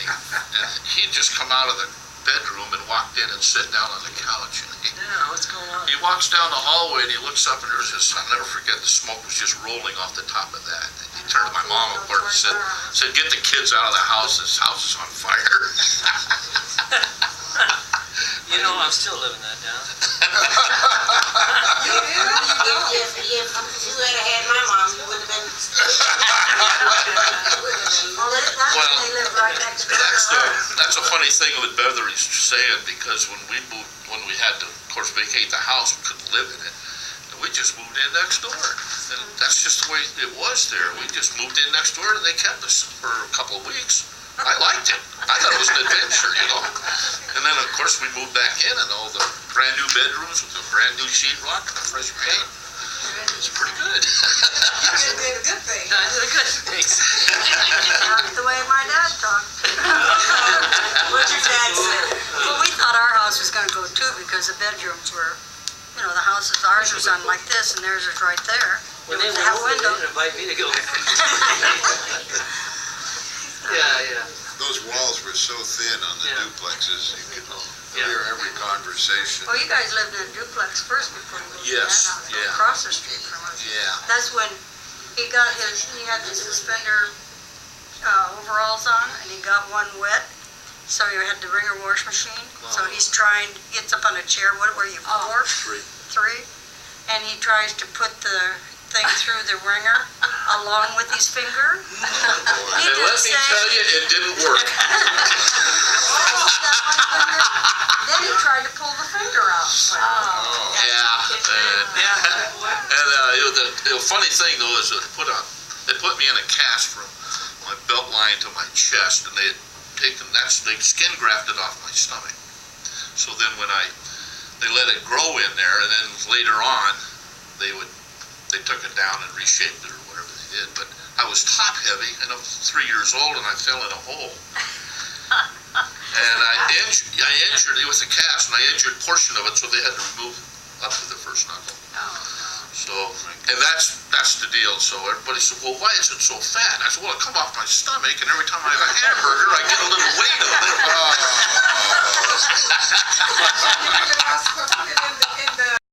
And he'd just come out of the bedroom and walked in and sat down on the couch. And what's going on? he walks down the hallway and he looks up and there's this, I'll never forget, the smoke was just rolling off the top of that. And he turned to my mom, of course, and said, get the kids out of the house, this house is on fire. You know, I'm still living that down. If you had had my mom, you would have been. Well, that's a funny thing with Beverly's saying, because when we had to, of course, vacate the house, we couldn't live in it. And we just moved in next door. And that's just the way it was there. We just moved in next door and they kept us for a couple of weeks. I liked it. I thought it was an adventure, you know. And then, of course, we moved back in and all the brand new bedrooms with the brand new sheetrock and the fresh paint. It's pretty good. You did a good thing. I did a good thing. That's the way my dad talked. What's your dad say? Well, we thought our house was going to go too because the bedrooms were, you know, ours was on like this and theirs was right there. When they There was went that over, they window. didn't invite me to go. Yeah. Those walls were so thin on the duplexes, you could hear every conversation. Well, you guys lived in a duplex first before you moved Yes, in, yeah. across the street from us. Yeah. That's when he had the suspender overalls on, and he got one wet, so you had the wringer wash machine. So he's gets up on a chair, what were you, 4? 3. And he tries to put the thing through the wringer along with his finger. And let me tell you, it didn't work. Then he tried to pull the finger out. And the funny thing though is that they put me in a cast from my belt line to my chest, and they skin grafted off my stomach. So then when they let it grow in there, and then later on they took it down and reshaped it or whatever they did. But I was top heavy, and I'm 3 years old, and I fell in a hole. And I injured it with a cast, and I injured a portion of it, so they had to remove up to the first knuckle. So, and that's the deal. So everybody said, well, why is it so fat? And I said, well, it comes off my stomach, and every time I have a hamburger, I get a little weight on it. In the